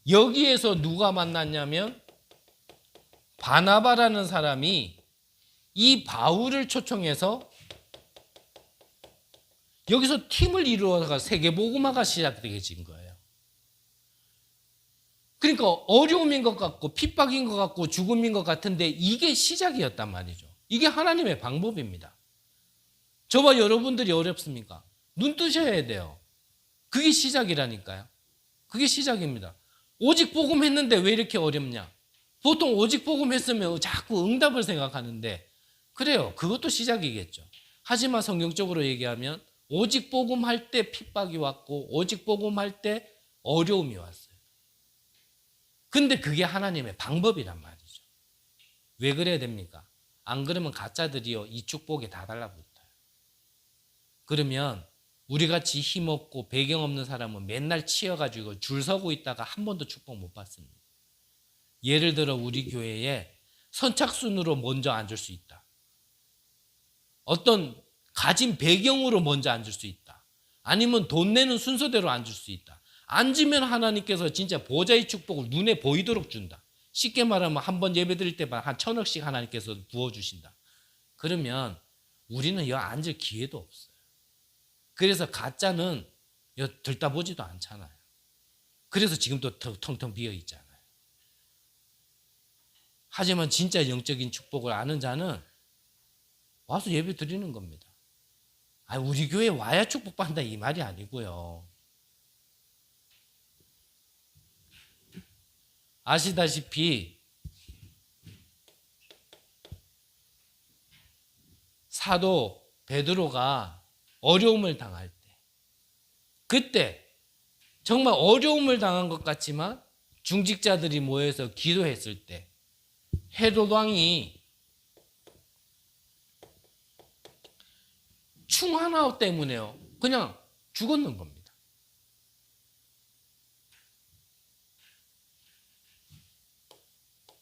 여기에서 누가 만났냐면 바나바라는 사람이 이 바울을 초청해서 여기서 팀을 이루어가 세계복음화가 시작되어진 거예요. 그러니까 어려움인 것 같고 핍박인 것 같고 죽음인 것 같은데 이게 시작이었단 말이죠. 이게 하나님의 방법입니다. 저와 여러분들이 어렵습니까? 눈 뜨셔야 돼요. 그게 시작이라니까요. 그게 시작입니다. 오직 복음 했는데 왜 이렇게 어렵냐? 보통 오직 복음 했으면 자꾸 응답을 생각하는데 그래요. 그것도 시작이겠죠. 하지만 성경적으로 얘기하면 오직 복음할 때 핍박이 왔고 오직 복음할 때 어려움이 왔어요. 근데 그게 하나님의 방법이란 말이죠. 왜 그래야 됩니까? 안 그러면 가짜들이요 이 축복에 다 달라붙어요. 그러면 우리같이 힘없고 배경 없는 사람은 맨날 치여가지고 줄 서고 있다가 한 번도 축복 못 받습니다. 예를 들어 우리 교회에 선착순으로 먼저 앉을 수 있다. 어떤 가진 배경으로 먼저 앉을 수 있다. 아니면 돈 내는 순서대로 앉을 수 있다. 앉으면 하나님께서 진짜 보좌의 축복을 눈에 보이도록 준다. 쉽게 말하면 한 번 예배 드릴 때만 한 1,000억씩 하나님께서 부어주신다. 그러면 우리는 여 앉을 기회도 없어요. 그래서 가짜는 여 들다보지도 않잖아요. 그래서 지금도 텅텅 비어 있잖아요. 하지만 진짜 영적인 축복을 아는 자는 와서 예배 드리는 겁니다. 우리 교회 와야 축복받는다 이 말이 아니고요. 아시다시피 사도 베드로가 어려움을 당할 때, 그때 정말 어려움을 당한 것 같지만 중직자들이 모여서 기도했을 때 헤롯 왕이 충 하나 때문에요 그냥 죽었는 겁니다.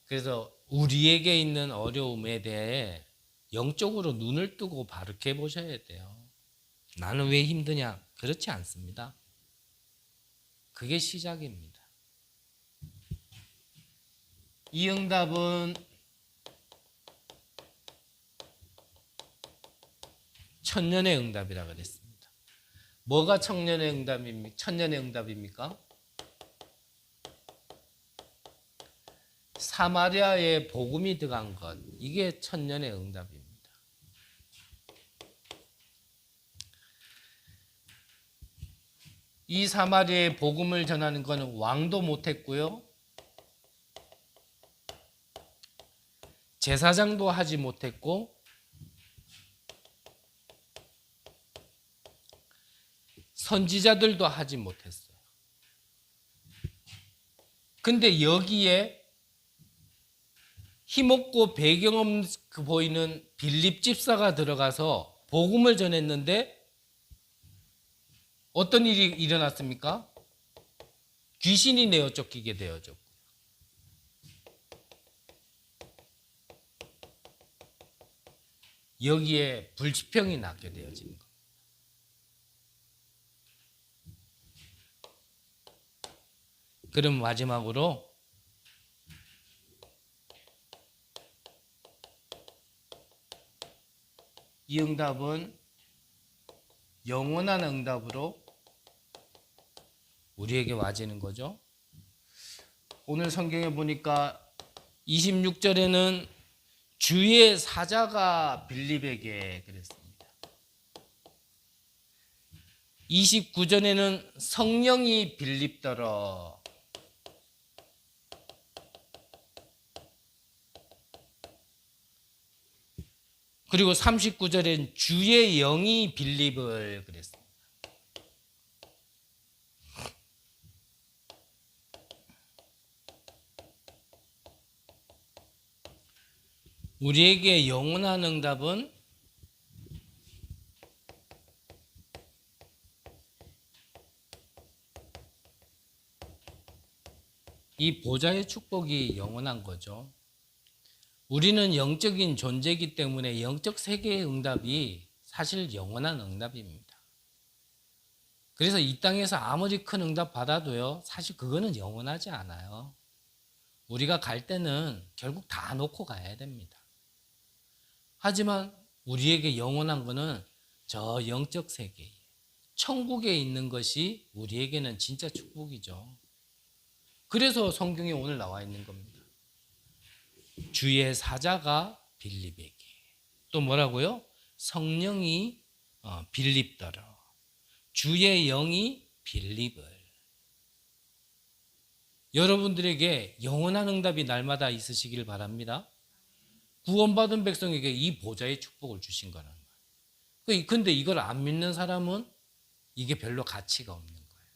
그래서 우리에게 있는 어려움에 대해 영적으로 눈을 뜨고 바르게 보셔야 돼요. 나는 왜 힘드냐? 그렇지 않습니다. 그게 시작입니다. 이 응답은 천년의 응답이라고 그랬습니다. 뭐가 천년의 응답입니까? 사마리아에 복음이 들어간 것, 이게 천년의 응답입니다. 이 사마리아에 복음을 전하는 것은 왕도 못했고요, 제사장도 하지 못했고, 선지자들도 하지 못했어요. 근데 여기에 힘없고 배경 없는 보이는 빌립 집사가 들어가서 복음을 전했는데 어떤 일이 일어났습니까? 귀신이 내어 쫓기게 되어졌고, 여기에 불치병이 낫게 되어지는 겁니다. 그럼 마지막으로 이 응답은 영원한 응답으로 우리에게 와지는 거죠. 오늘 성경에 보니까 26절에는 주의 사자가 빌립에게 그랬습니다. 29절에는 성령이 빌립더러, 그리고 39절엔 주의 영이 빌립을 그랬습니다. 우리에게 영원한 응답은 이 보좌의 축복이 영원한 거죠. 우리는 영적인 존재이기 때문에 영적 세계의 응답이 사실 영원한 응답입니다. 그래서 이 땅에서 아무리 큰 응답 받아도요, 사실 그거는 영원하지 않아요. 우리가 갈 때는 결국 다 놓고 가야 됩니다. 하지만 우리에게 영원한 거는 저 영적 세계, 천국에 있는 것이 우리에게는 진짜 축복이죠. 그래서 성경에 오늘 나와 있는 겁니다. 주의 사자가 빌립에게, 또 뭐라고요? 성령이 빌립더러, 주의 영이 빌립을. 여러분들에게 영원한 응답이 날마다 있으시길 바랍니다. 구원받은 백성에게 이 보좌의 축복을 주신 거란 말이에요. 근데 이걸 안 믿는 사람은 이게 별로 가치가 없는 거예요.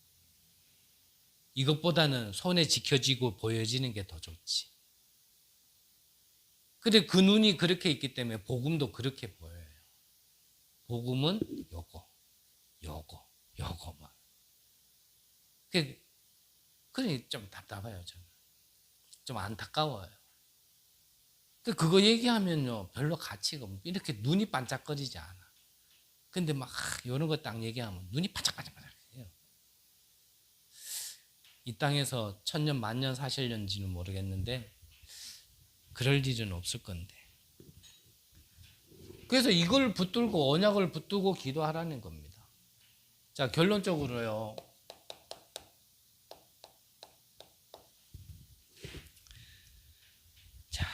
이것보다는 손에 지켜지고 보여지는 게 더 좋지. 근데 그 눈이 그렇게 있기 때문에 복음도 그렇게 보여요. 복음은 요거만. 그게 좀 답답해요, 저는. 좀 안타까워요. 근데 그거 얘기하면요 별로 가치가 없고 이렇게 눈이 반짝거리지 않아. 근데 막 이런 거 딱 얘기하면 눈이 반짝반짝반짝 해요. 이 땅에서 천년 만년 사실는지는 모르겠는데 그럴 일은 없을 건데. 그래서 이걸 붙들고 언약을 붙들고 기도하라는 겁니다. 자, 결론적으로요. 자,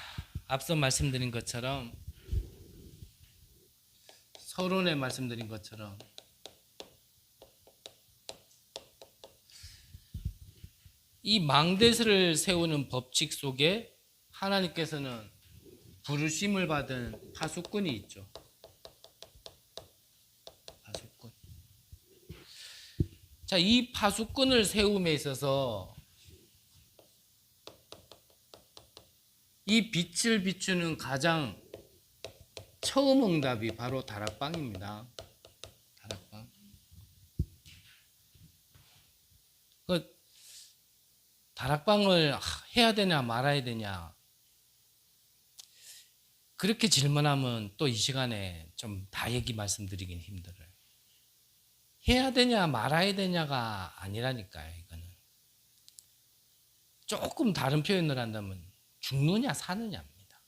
앞서 말씀드린 것처럼 서론에 말씀드린 것처럼 이 망대를 세우는 법칙 속에 하나님께서는 부르심을 받은 파수꾼이 있죠. 파수꾼. 자, 이 파수꾼을 세움에 있어서 이 빛을 비추는 가장 처음 응답이 바로 다락방입니다. 다락방. 그 다락방을 해야 되냐 말아야 되냐 그렇게 질문하면 또 이 시간에 좀 다 얘기 말씀드리긴 힘들어요. 해야 되냐 말아야 되냐가 아니라니까요. 이거는 조금 다른 표현을 한다면 죽느냐 사느냐입니다.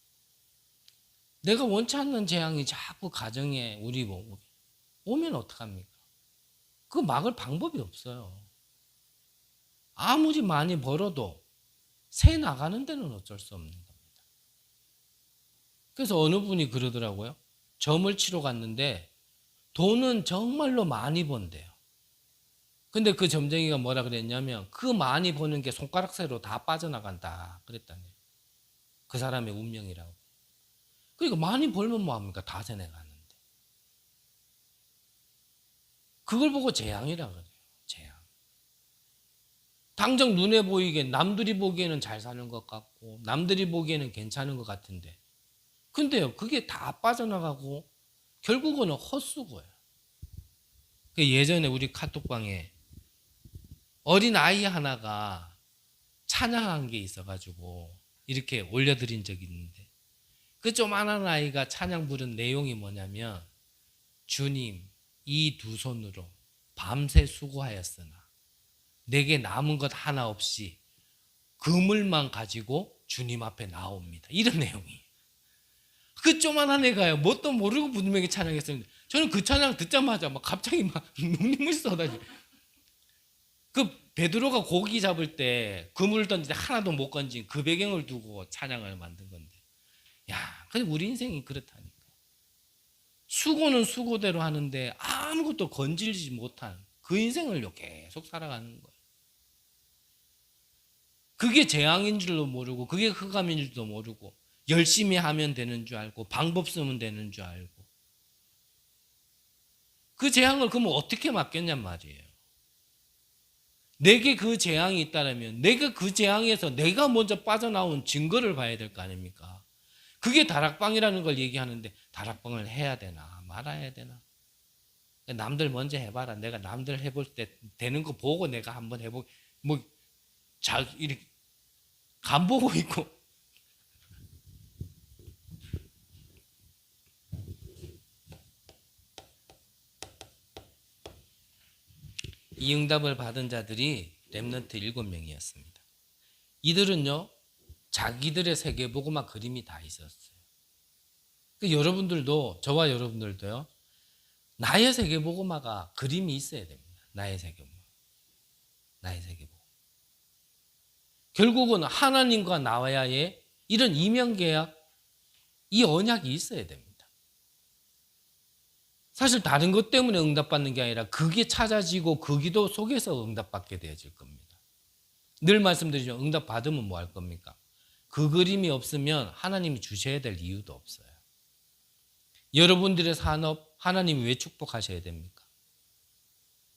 내가 원치 않는 재앙이 자꾸 가정에 우리 오면 어떡합니까? 그거 막을 방법이 없어요. 아무리 많이 벌어도 새 나가는 데는 어쩔 수 없는 겁니다. 그래서 어느 분이 그러더라고요. 점을 치러 갔는데 돈은 정말로 많이 번대요. 근데 그 점쟁이가 뭐라 그랬냐면 그 많이 버는 게 손가락 사이로 다 빠져나간다 그랬다네요. 그 사람의 운명이라고. 그러니까 많이 벌면 뭐합니까? 다 새내가는데. 그걸 보고 재앙이라 그래요. 재앙. 당장 눈에 보이게 남들이 보기에는 잘 사는 것 같고 남들이 보기에는 괜찮은 것 같은데 근데요 그게 다 빠져나가고 결국은 헛수고예요. 예전에 우리 카톡방에 어린 아이 하나가 찬양한 게 있어가지고 이렇게 올려드린 적이 있는데 그 조만한 아이가 찬양 부른 내용이 뭐냐면 주님 이 두 손으로 밤새 수고하였으나 내게 남은 것 하나 없이 그물만 가지고 주님 앞에 나옵니다. 이런 내용이에요. 그 조만한 애가요 뭣도 모르고 분명히 찬양했었는데 저는 그 찬양 듣자마자 막 갑자기 막 눈물이 쏟아져. 그 베드로가 고기 잡을 때 그물 던질 때 하나도 못 건진 그 배경을 두고 찬양을 만든 건데 야, 근데 우리 인생이 그렇다니까. 수고는 수고대로 하는데 아무것도 건질지 못한 그 인생을 계속 살아가는 거예요. 그게 재앙인 줄도 모르고 그게 흑암인 줄도 모르고 열심히 하면 되는 줄 알고 방법 쓰면 되는 줄 알고 그 재앙을 그러면 어떻게 막겠냔 말이에요. 내게 그 재앙이 있다면 내가 그 재앙에서 내가 먼저 빠져나온 증거를 봐야 될 거 아닙니까? 그게 다락방이라는 걸 얘기하는데 다락방을 해야 되나 말아야 되나? 남들 먼저 해봐라. 내가 남들 해볼 때 되는 거 보고 내가 한번 해보고 이렇게 간 보고 있고 이 응답을 받은 자들이 렘넌트 7명이었습니다. 이들은요 자기들의 세계보고마 그림이 다 있었어요. 여러분들도 저와 여러분들도요 나의 세계보고마가 그림이 있어야 됩니다. 나의 세계보고마. 나의 세계보고마. 결국은 하나님과 나와의 이런 이면계약 이 언약이 있어야 됩니다. 사실 다른 것 때문에 응답받는 게 아니라 그게 찾아지고 그 기도 속에서 응답받게 되어질 겁니다. 늘 말씀드리죠. 응답받으면 뭐 할 겁니까? 그 그림이 없으면 하나님이 주셔야 될 이유도 없어요. 여러분들의 산업 하나님이 왜 축복하셔야 됩니까?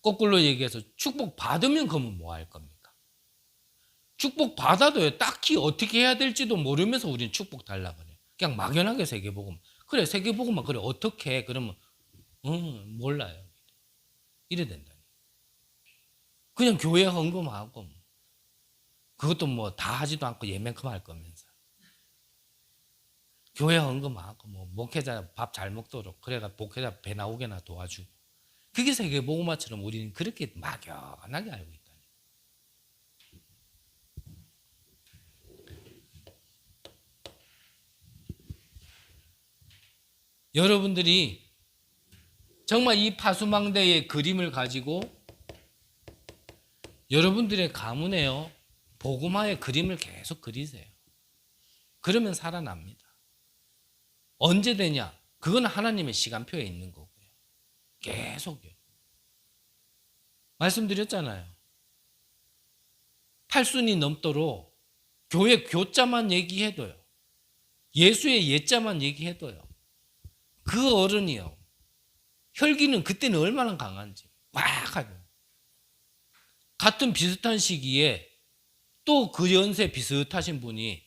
거꾸로 얘기해서 축복 받으면 그러면 뭐 할 겁니까? 축복 받아도요 딱히 어떻게 해야 될지도 모르면서 우리는 축복 달라 그래요. 그냥 막연하게 세계복음. 그래 세계복음만 그래 어떻게 해? 그러면 몰라요. 이래 된다. 그냥 교회 헌금하고 그것도 뭐 다 하지도 않고 예매금 할 거면서. 교회 헌금하고 뭐 목회자 밥 잘 먹도록 그래가 목회자 배 나오게나 도와주고 그게 세계복음화처럼 우리는 그렇게 막연하게 알고 있다. 여러분들이 정말 이 파수망대의 그림을 가지고 여러분들의 가문에요 복음화의 그림을 계속 그리세요. 그러면 살아납니다. 언제 되냐? 그건 하나님의 시간표에 있는 거고요. 계속요. 말씀드렸잖아요. 8순이 넘도록 교회 교자만 얘기해도요. 예수의 예자만 얘기해도요. 그 어른이요. 혈기는 그때는 얼마나 강한지 막 하죠. 같은 비슷한 시기에 또 그 연세 비슷하신 분이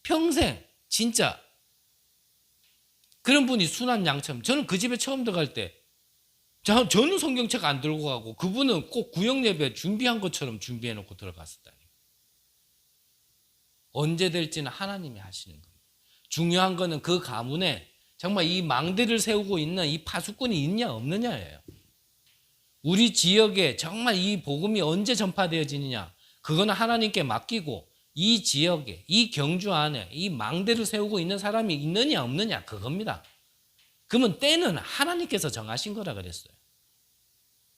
평생 진짜 그런 분이 순한 양처럼 저는 그 집에 처음 들어갈 때 저는 성경책 안 들고 가고 그분은 꼭 구역 예배 준비한 것처럼 준비해 놓고 들어갔었다니. 언제 될지는 하나님이 하시는 겁니다. 중요한 거는 그 가문에 정말 이 망대를 세우고 있는 이 파수꾼이 있냐 없느냐예요. 우리 지역에 정말 이 복음이 언제 전파되어지느냐 그거는 하나님께 맡기고 이 지역에 이 경주 안에 이 망대를 세우고 있는 사람이 있느냐 없느냐 그겁니다. 그러면 때는 하나님께서 정하신 거라 그랬어요.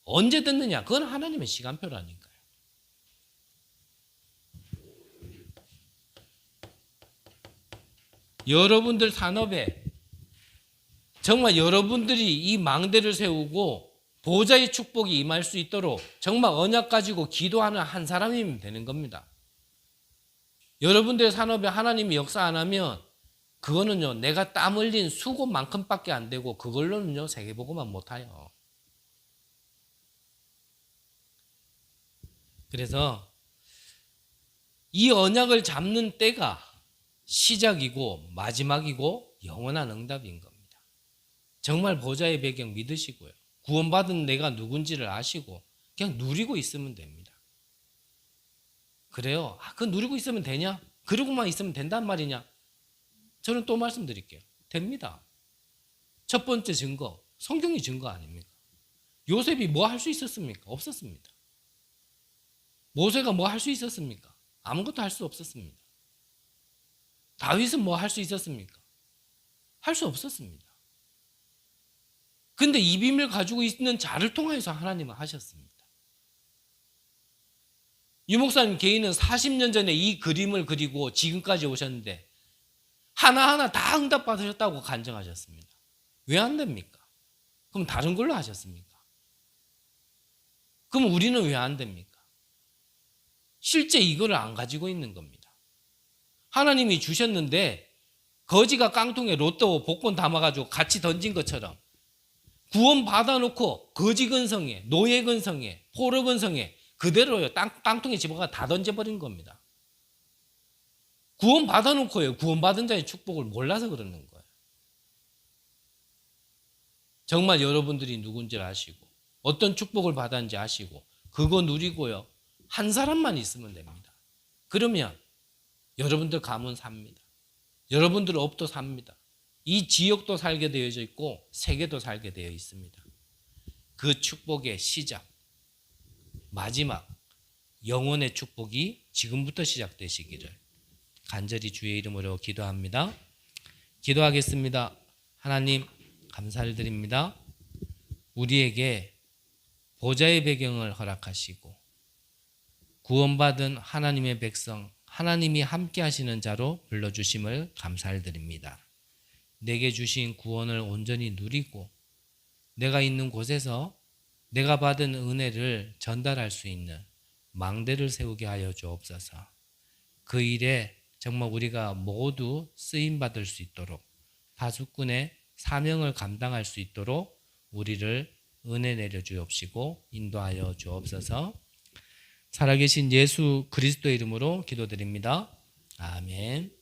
언제 듣느냐 그건 하나님의 시간표라니까요. 여러분들 산업에 정말 여러분들이 이 망대를 세우고 보좌의 축복이 임할 수 있도록 정말 언약 가지고 기도하는 한 사람이면 되는 겁니다. 여러분들의 산업에 하나님이 역사 안 하면 그거는요 내가 땀 흘린 수고만큼밖에 안 되고 그걸로는요 세계복음만 못해요. 그래서 이 언약을 잡는 때가 시작이고 마지막이고 영원한 응답인 겁니다. 정말 보좌의 배경 믿으시고요. 구원받은 내가 누군지를 아시고 그냥 누리고 있으면 됩니다. 그래요? 그 누리고 있으면 되냐? 그러고만 있으면 된단 말이냐? 저는 또 말씀드릴게요. 됩니다. 첫 번째 증거, 성경이 증거 아닙니까? 요셉이 뭐 할 수 있었습니까? 없었습니다. 모세가 뭐 할 수 있었습니까? 아무것도 할 수 없었습니다. 다윗은 뭐 할 수 있었습니까? 할 수 없었습니다. 근데 이 비밀을 가지고 있는 자를 통해서 하나님은 하셨습니다. 유 목사님 개인은 40년 전에 이 그림을 그리고 지금까지 오셨는데 하나하나 다 응답받으셨다고 간증하셨습니다. 왜 안 됩니까? 그럼 다른 걸로 하셨습니까? 그럼 우리는 왜 안 됩니까? 실제 이거를 안 가지고 있는 겁니다. 하나님이 주셨는데 거지가 깡통에 로또 복권 담아가지고 같이 던진 것처럼 구원 받아놓고 거지 근성에 노예 근성에 포로 근성에 그대로요 깡통에 집어가 다 던져버린 겁니다. 구원 받아놓고요 구원 받은 자의 축복을 몰라서 그러는 거예요. 정말 여러분들이 누군지 아시고 어떤 축복을 받았는지 아시고 그거 누리고요 한 사람만 있으면 됩니다. 그러면 여러분들 가문 삽니다. 여러분들 업도 삽니다. 이 지역도 살게 되어져 있고 세계도 살게 되어 있습니다. 그 축복의 시작, 마지막, 영원의 축복이 지금부터 시작되시기를 간절히 주의 이름으로 기도합니다. 기도하겠습니다. 하나님 감사를 드립니다. 우리에게 보좌의 배경을 허락하시고 구원받은 하나님의 백성, 하나님이 함께 하시는 자로 불러주심을 감사를 드립니다. 내게 주신 구원을 온전히 누리고 내가 있는 곳에서 내가 받은 은혜를 전달할 수 있는 망대를 세우게 하여 주옵소서. 그 일에 정말 우리가 모두 쓰임받을 수 있도록 파수꾼의 사명을 감당할 수 있도록 우리를 은혜 내려 주옵시고 인도하여 주옵소서. 살아계신 예수 그리스도의 이름으로 기도드립니다. 아멘.